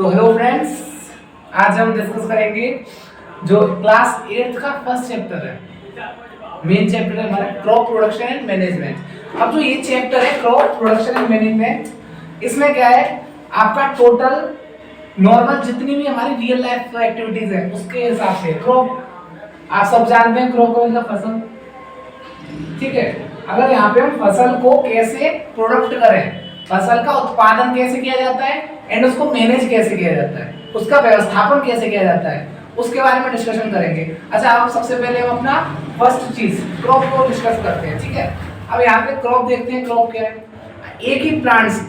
तो hello friends, आज हम डिस्कस करेंगे जो क्लास 8th का फर्स्ट चैप्टर है। मेन चैप्टर है हमारा क्रॉप प्रोडक्शन एंड मैनेजमेंट। अब जो ये चैप्टर है क्रॉप प्रोडक्शन एंड मैनेजमेंट, इसमें क्या है आपका टोटल नॉर्मल जितनी भी हमारी रियल लाइफ एक्टिविटीज है उसके हिसाब से क्रॉप, आप सब जानते हैं क्रॉप का मतलब फसल, ठीक है। अगर यहाँ पे हम फसल को कैसे प्रोडक्ट करें, फसल का उत्पादन कैसे किया जाता है एंड उसको मैनेज कैसे किया जाता है, उसका व्यवस्थापन कैसे किया जाता है, उसके बारे में डिस्कशन करेंगे। अच्छा, अब सबसे पहले हम अपना फर्स्ट चीज क्रॉप को डिस्कस करते हैं, ठीक है। अब यहाँ पे क्रॉप देखते हैं। क्रॉप क्या है? एक ही प्लांट्स,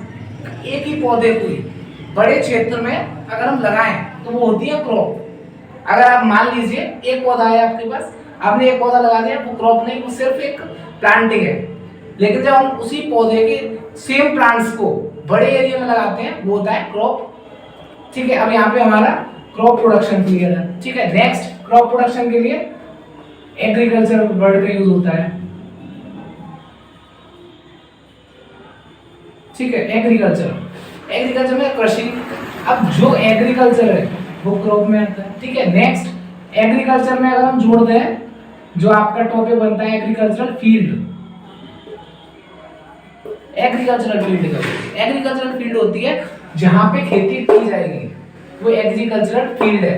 एक ही पौधे को बड़े क्षेत्र में अगर हम लगाएं तो वो होती है क्रॉप। अगर आप मान लीजिए एक पौधा है आपके पास, आपने एक पौधा लगा दिया, वो क्रॉप नहीं, वो सिर्फ एक प्लांटिंग है। लेकिन जब हम उसी पौधे के सेम प्लांट्स को बड़े एरिया में लगाते हैं वो होता है क्रॉप, ठीक है। अब यहाँ पे हमारा क्रॉप प्रोडक्शन क्लियर है, ठीक है। नेक्स्ट, क्रॉप प्रोडक्शन के लिए एग्रीकल्चर वर्ड का यूज होता है, ठीक है। एग्रीकल्चर में कृषि। अब जो एग्रीकल्चर है वो क्रॉप में आता है, ठीक है। नेक्स्ट, एग्रीकल्चर में अगर हम जोड़ दें जो आपका टॉपिक बनता है एग्रीकल्चरल फील्ड। एग्रीकल्चरल फील्ड होती है जहां पे खेती की जाएगी, वो एग्रीकल्चरल फील्ड है।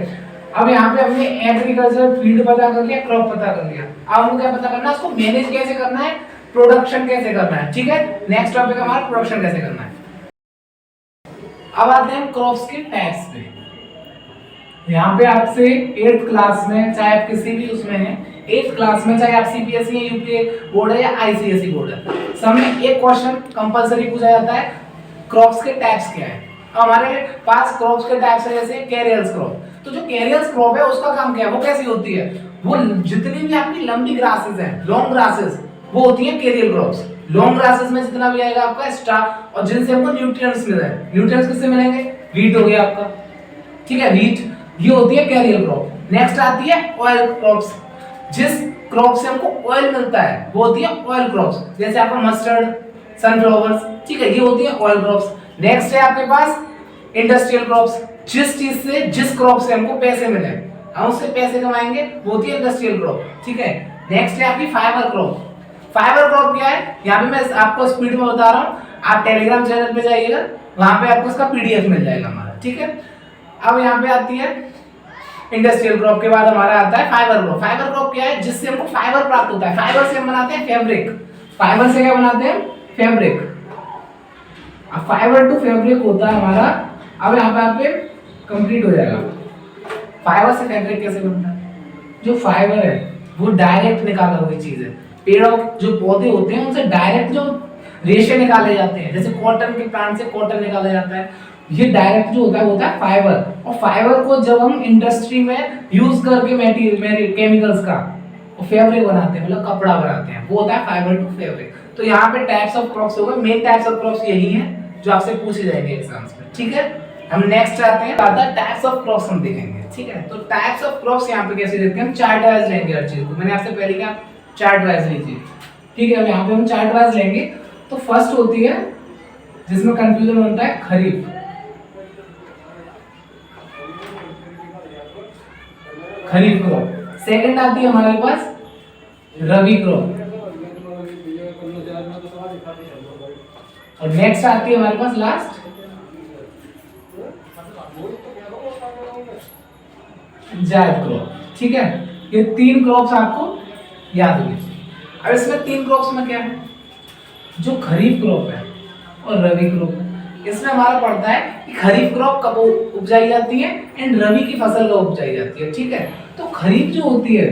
अब यहाँ पे हमने एग्रीकल्चरल फील्ड पता कर लिया, क्रॉप पता कर लिया। अब हमको क्या पता करना है, उसको मैनेज कैसे करना है, प्रोडक्शन कैसे करना है, ठीक है। नेक्स्ट टॉपिक हमारा प्रोडक्शन कैसे करना है। अब आते हैं क्रॉप्स के टाइप्स पे। यहाँ पे आपसे 8th क्लास में, चाहे आप किसी भी उसमें हैं, 8th क्लास में, चाहे आप सीपीएसई या यूपीए बोर्ड है या आईसीएसई बोर्ड है, सब में एक क्वेश्चन कंपलसरी पूछा जाता है, क्रॉप्स के टाइप्स क्या है। हमारे पास क्रॉप्स के टाइप्स है जैसे कैरियर्स क्रॉप। तो जो कैरियर्स क्रॉप है उसका काम क्या है, वो कैसी होती है, वो जितनी भी आपकी लंबी ग्रासेस हैं, लॉन्ग ग्रासेस, वो होती है कैरियर क्रॉप्स। लॉन्ग ग्रासेस में जितना भी आएगा आपका स्टार, और जिनसे हमको न्यूट्रिएंट्स मिल रहे हैं। न्यूट्रिएंट्स किससे मिलेंगे? व्हीट हो गया आपका, ठीक है, व्हीट, ये होती है कैरियर क्रॉप। नेक्स्ट आती है ऑयल क्रॉप्स। जिस क्रॉप से हमको ऑयल मिलता है वो होती है ऑयल क्रॉप्स, जैसे आपका मस्टर्ड, सनफ्लावर्स, ठीक है, ये होती है ऑयल क्रॉप्स। नेक्स्ट है आपके पास इंडस्ट्रियल क्रॉप्स। जिस चीज से, जिस क्रॉप से हमको पैसे मिले, हम उससे पैसे कमाएंगे, वो होती है इंडस्ट्रियल क्रॉप, ठीक है। नेक्स्ट है आपकी फाइबर क्रॉप। फाइबर क्रॉप क्या है, यहाँ पे मैं आपको स्पीड में बता रहा हूँ, आप टेलीग्राम चैनल पे जाइएगा, वहां पे आपको इसका पीडीएफ मिल जाएगा हमारा, ठीक है। अब यहाँ पे आती है इंडस्ट्रियल क्रॉप के बाद हमारा आता है फाइबर क्रॉप। फाइबर क्रॉप क्या है, जिससे हमको फाइबर प्राप्त होता है। फाइबर से हम बनाते हैं फैब्रिक। फाइबर से क्या बनाते हैं? फैब्रिक। अब फाइबर टू फैब्रिक होता है हमारा। अब यहाँ पे आपके कंप्लीट हो जाएगा। फाइबर से फैब्रिक कैसे बनता है? जो फाइबर है वो डायरेक्ट निकाला हुई चीज है। पेड़ों, जो पौधे होते हैं उनसे डायरेक्ट जो रेशे निकाले जाते हैं, जैसे कॉटन के प्लांट से कॉटन निकाला जाता है, ये डायरेक्ट जो होता है फाइबर। और फाइबर को जब हम इंडस्ट्री में यूज करके मटेरियल केमिकल्स का फैब्रिक बनाते हैं, मतलब कपड़ा बनाते हैं, वो होता है फाइबर टू फैब्रिक। तो यहाँ पे टाइप्स ऑफ क्रॉप्स हो गए। मेन टाइप्स ऑफ क्रॉप्स यही हैं जो आपसे पूछे जाएंगे एग्जाम्स में, ठीक है। हम नेक्स्ट आते हैं, टाइप्स ऑफ क्रॉप्स हम देखेंगे, ठीक है। तो टाइप्स ऑफ क्रॉप्स यहाँ पे कैसे देखते हैं, हम चार्ट वाइज लेंगे हर चीज को। मैंने आपसे पहले कहा चार्ट वाइज लीजिए, ठीक है। अब यहाँ पे हम चार्ट वाइज लेंगे। तो फर्स्ट होती है जिसमें कंफ्यूजन बनता है, खरीफ। खरीफ क्रॉप। सेकंड आती है हमारे पास रबी क्रॉप, और नेक्स्ट आती है हमारे पास लास्ट जायद क्रॉप, ठीक है। ये 3 क्रॉप्स आपको याद होनी चाहिए। अब इसमें 3 क्रॉप्स में क्या है, जो खरीफ क्रॉप है और रबी क्रॉप है, इसमें हमारा पड़ता है कि खरीफ क्रॉप कब उपजाई जाती है एंड रबी की फसल कब उपजाई जाती है, ठीक है। तो खरीफ जो होती है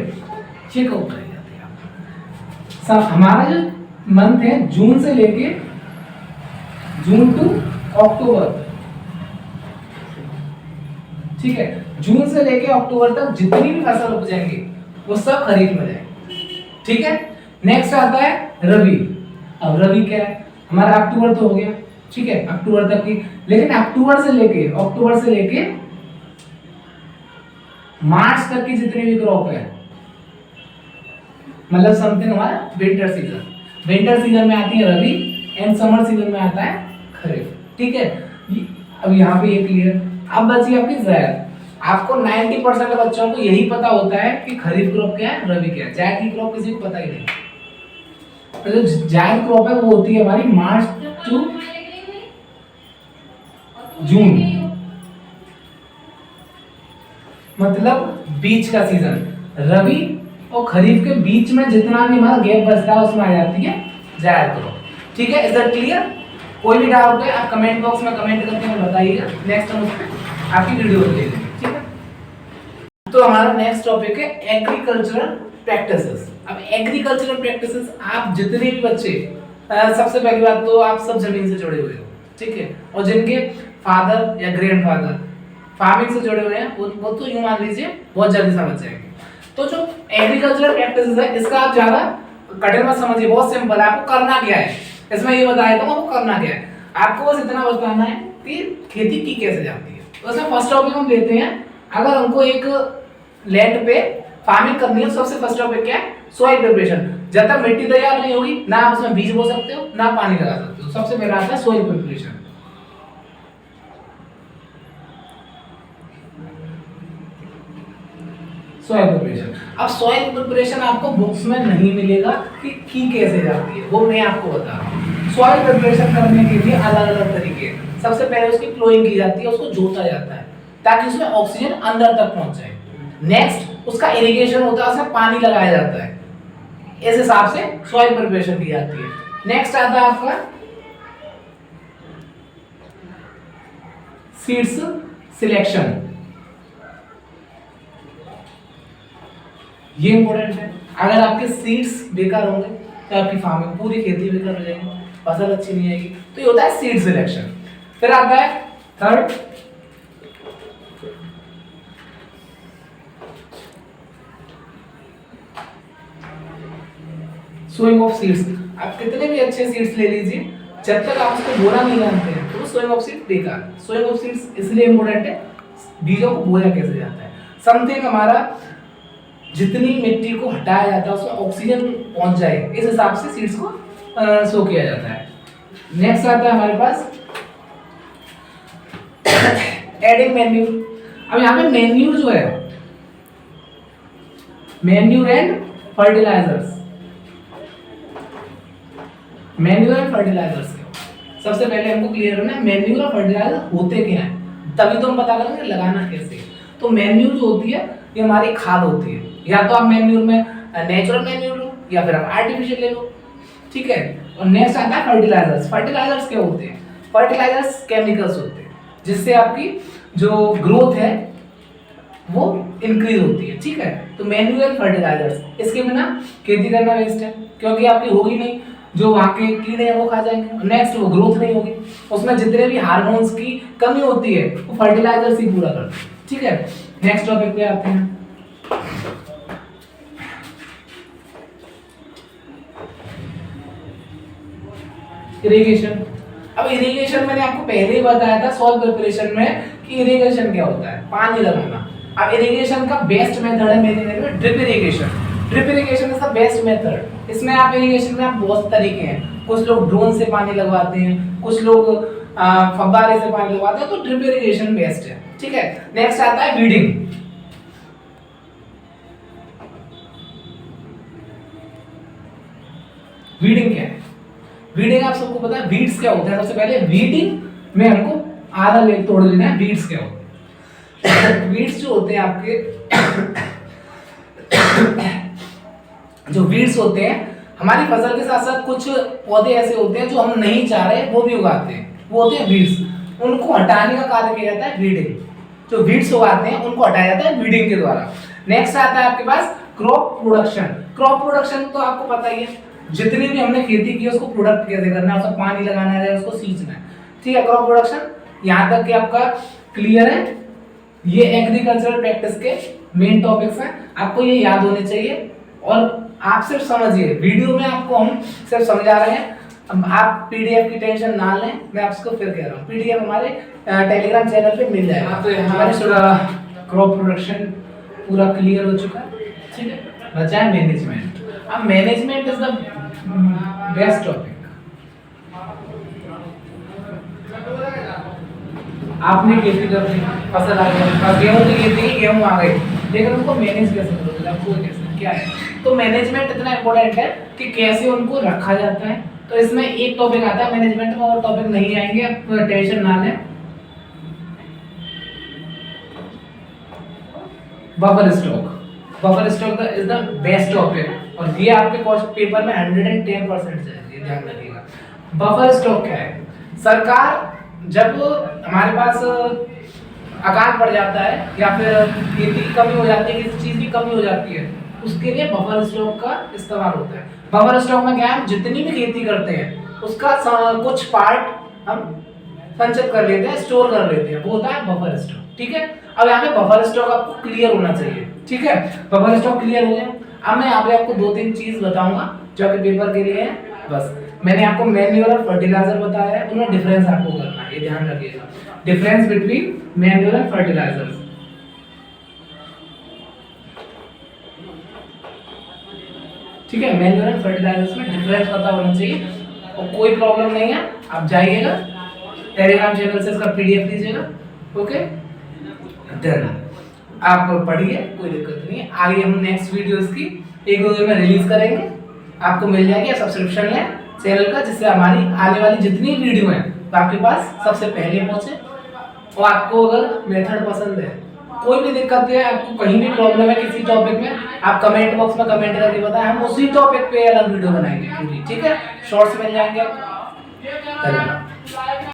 ये कब उपजाई जाती है? सब हमारा जो मंथ है जून से लेके जून टू अक्टूबर, ठीक है। जून से लेके अक्टूबर तक जितनी भी फसल उपजाएंगे वो सब खरीफ में जाएंगे, ठीक है। नेक्स्ट आता है रबी। अब रबी क्या है, हमारा अक्टूबर तो हो गया, ठीक है, अक्टूबर तक की। लेकिन अक्टूबर से लेके मार्च तक की जितनी भी क्रॉप है, मतलब समथिंग हमारा विंटर सीजन। विंटर सीजन में आती है रबी एंड समर सीजन में आता है खरीफ, ठीक है। अब यहाँ पे ये क्लियर। अब बची आपकी जायद। आपको 90% बच्चों को यही पता होता है कि खरीफ क्रॉप क्या है, रबी क्या है। जायद की क्रॉप किसी को पता ही नहीं। तो जो जायद क्रॉप है वो होती है हमारी मार्च टू जून, मतलब बीच का सीजन। रबी और खरीफ के बीच में जितना भी हमारा गैप बचता है उसमें आ जाती है जायद क्रॉप। ठीक है, इज दैट क्लियर? कोई भी डाउट है आप कमेंट बॉक्स में कमेंट करके हमें बताइएगा, नेक्स्ट हम उस पर आपकी वीडियो ले लेंगे। ठीक है, तो हमारा नेक्स्ट टॉपिक है एग्रीकल्चरल प्रैक्टिसेस। अब एग्रीकल्चरल प्रैक्टिसेस आप जितने भी बच्चे, सबसे पहली बात तो आप सब जमीन से जुड़े हुए हो, ठीक है, और जिनके फादर या ग्रैंडफादर फार्मिंग से जुड़े हुए हैं वो तो यूं मान लीजिए बहुत जल्दी समझ जाएंगे। तो जो एग्रीकल्चरल प्रैक्टिसेस है इसका आप ज्यादा कठिन मत समझिए, बहुत सिंपल है। आपको करना क्या है इसमें ये बताया था, आपको करना क्या है, आपको बस इतना बताना है कि खेती की कैसे जाती है। तो इसमें फर्स्ट टॉपिक हम लेते हैं, अगर हमको एक लैंड पे फार्मिंग करनी है सबसे फर्स्ट टॉपिक क्या है, सॉइल प्रिपरेशन। जब तक मिट्टी तैयार नहीं होगी ना आप उसमें बीज बो सकते हो ना पानी लगा सकते हो। सबसे पहला आता है सॉइल प्रिपरेशन। सॉइल प्रिपरेशन, अब सॉइल प्रिपरेशन आपको बुक्स में नहीं मिलेगा कि की कैसे जाती है, वो मैं आपको बता रहा हूँ। सॉइल प्रिपरेशन करने के लिए अलग अलग तरीके हैं। सबसे पहले उसकी प्लोइंग की जाती है, उसको जोता जाता है ताकि उसमें ऑक्सीजन अंदर तक पहुंच जाए। नेक्स्ट उसका इरिगेशन होता है, उसमें पानी लगाया जाता है, इस हिसाब से सॉइल प्रिपरेशन की जाती है। नेक्स्ट आता है आपका सीड्स सिलेक्शन, ये इंपॉर्टेंट है। अगर आपके सीड्स बेकार होंगे तो आपकी फार्मिंग पूरी खेती बेकार हो जाएगी, फसल अच्छी नहीं आएगी। तो ये होता है सीड सिलेक्शन। फिर आता है थर्ड सोइंग ऑफ सीड्स। आप कितने भी अच्छे सीड्स ले लीजिए, जब तक आप उसको बोना नहीं जानते हैं तो सोइंग ऑफ सीड्स बेकार। सोइंग ऑफ सीड्स इसलिए इंपॉर्टेंट है, बीजों को बोया कैसे जाता है। समथिंग हमारा जितनी मिट्टी को हटाया जाता है उसमें ऑक्सीजन पहुंच जाए, इस हिसाब से सीड्स को सो किया जाता है। नेक्स्ट आता है हमारे पास एडिंग मैन्यूर। अब यहाँ पे मैन्यूर जो है, manure and fertilisers, manure and fertilisers सबसे पहले हमको क्लियर करना है मैन्यूर और फर्टिलाइजर होते क्या है, तभी तो हम पता करेंगे लगाना कैसे। तो मैन्यूर जो होती है ये हमारी खाद होती है, या तो आप मैन्यूर में नेचुरल मैन्यूर लो या फिर आप आर्टिफिशियल ले लो, ठीक है। और नेक्स्ट आता है फर्टिलाइजर्स। फर्टिलाइजर्स क्या होते हैं, फर्टिलाइजर्स केमिकल्स होते हैं जिससे आपकी जो ग्रोथ है वो इंक्रीज होती है, ठीक है। तो मैन्यूर एंड फर्टिलाइजर्स, इसके बिना खेती करना वेस्ट है क्योंकि आपकी होगी नहीं, जो वहाँ के कीड़े हैं वो खा जाएंगे। नेक्स्ट वो ग्रोथ नहीं होगी, उसमें जितने भी हार्मोन्स की कमी होती है वो फर्टिलाइजर्स ही पूरा करते हैं, ठीक है। नेक्स्ट टॉपिक पे आते हैं, इरिगेशन। अब इरिगेशन मैंने आपको पहले ही बताया था सॉइल प्रिपरेशन में कि इरिगेशन क्या होता है, पानी लगाना। अब इरिगेशन का बेस्ट मेथड है मेरे नजर में drip irrigation. Drip irrigation is the best method. इसमें आप इरिगेशन में आप बहुत तरीके हैं, कुछ लोग ड्रोन से पानी लगवाते हैं, कुछ लोग फव्वारे से पानी लगवाते हैं, तो ड्रिप इरिगेशन बेस्ट है, ठीक है। नेक्स्ट आता है वीडिंग। वीडिंग क्या है, वीडिंग आप सबको पता है वीड्स क्या होता है। सबसे पहले वीडिंग में हमको आधा ले तोड़ लेना है, वीड्स क्या होते हैं। वीड्स जो होते हैं आपके जो वीड्स होते हैं हमारी फसल के साथ साथ कुछ पौधे ऐसे होते हैं जो हम नहीं चाह रहे वो भी उगाते हैं, वो होते हैं वीड्स। उनको हटाने का कार्य किया जाता है वीडिंग। जो वीड्स उगाते हैं उनको हटाया जाता है वीडिंग के द्वारा। नेक्स्ट आता है आपके पास क्रॉप प्रोडक्शन। क्रॉप प्रोडक्शन तो आपको पता ही है, जितनी भी हमने खेती की उसको प्रोडक्ट कैसे करना है, उसको पानी लगाना है, उसको सींचना है, ठीक है। क्रॉप प्रोडक्शन यहाँ तक कि आपका क्लियर है। ये एग्रीकल्चरल प्रैक्टिस के मेन टॉपिक्स हैं, आपको ये याद होने चाहिए। और आप सिर्फ समझिए, वीडियो में आपको हम सिर्फ समझा रहे हैं, आप पीडीएफ की टेंशन ना लें। मैं आपको फिर कह रहा हूँ पीडीएफ हमारे टेलीग्राम चैनल पे मिल जाएगा। तो हमारे क्रॉप प्रोडक्शन पूरा क्लियर हो चुका है, ठीक है। बचा है मैनेजमेंट। अब management is the best topic. आपने खेती कर दी, फसल आ गई, गेहूं की खेती की, गेहूं आ गई, लेकिन उनको मैनेज कैसे करोगे, आपको कैसे क्या है। तो मैनेजमेंट इतना इंपॉर्टेंट है कि कैसे उनको रखा जाता है। तो इसमें एक टॉपिक आता है मैनेजमेंट में, और टॉपिक नहीं आएंगे, आप टेंशन ना लें। Buffer stock, buffer stock is the best topic, और ये आपके क्वेश्चन पेपर में 110% है, ये ध्यान रखिएगा। बफर स्टॉक क्या है? सरकार जब हमारे पास अकाल पड़ जाता है या फिर खेती की कमी हो जाती है, किसी चीज की कमी हो जाती है, उसके लिए बफर स्टॉक का इस्तेमाल होता है। बफर स्टॉक में क्या है, हम जितनी भी खेती करते हैं उसका कुछ पार्ट हम संचित कर लेते हैं, स्टोर कर लेते हैं, वो होता है बफर स्टॉक। ठीक है, अब यहाँ पे बफर स्टॉक आपको क्लियर होना चाहिए। ठीक है, बफर स्टॉक क्लियर हो गया। अब मैं यहाँ पे आपको 2-3 चीज बताऊंगा जो कि पेपर के लिए है। बस मैंने आपको मैन्यूअल और फर्टिलाइजर बताया है, उनमें डिफरेंस आपको करना है, ये ध्यान रखिएगा, difference between manual and fertilisers. ठीक है, मैन्यूअल एंड फर्टिलाइजर्स में डिफरेंस पता होना चाहिए, और कोई प्रॉब्लम नहीं है, आप जाइएगा टेलीग्राम चैनल से इसका पीडीएफ लीजिएगा। ओके, देन आप पढ़िए, कोई दिक्कत नहीं है। आगे हम नेक्स्ट वीडियो इसकी 1-2 दिन में रिलीज करेंगे, आपको मिल जाएगी। सब्सक्रिप्शन लें चैनल का, जिससे हमारी आने वाली जितनी वीडियो है तो आपके पास सबसे पहले पहुंचे। और आपको अगर मेथड पसंद है, कोई भी दिक्कत है, आपको कहीं भी प्रॉब्लम है किसी टॉपिक में, आप कमेंट बॉक्स में कमेंट करके बताएं, हम उसी टॉपिक पे अलग वीडियो बनाएंगे पूरी। ठीक है, शॉर्ट्स मिल जाएंगे आपको। धन्यवाद।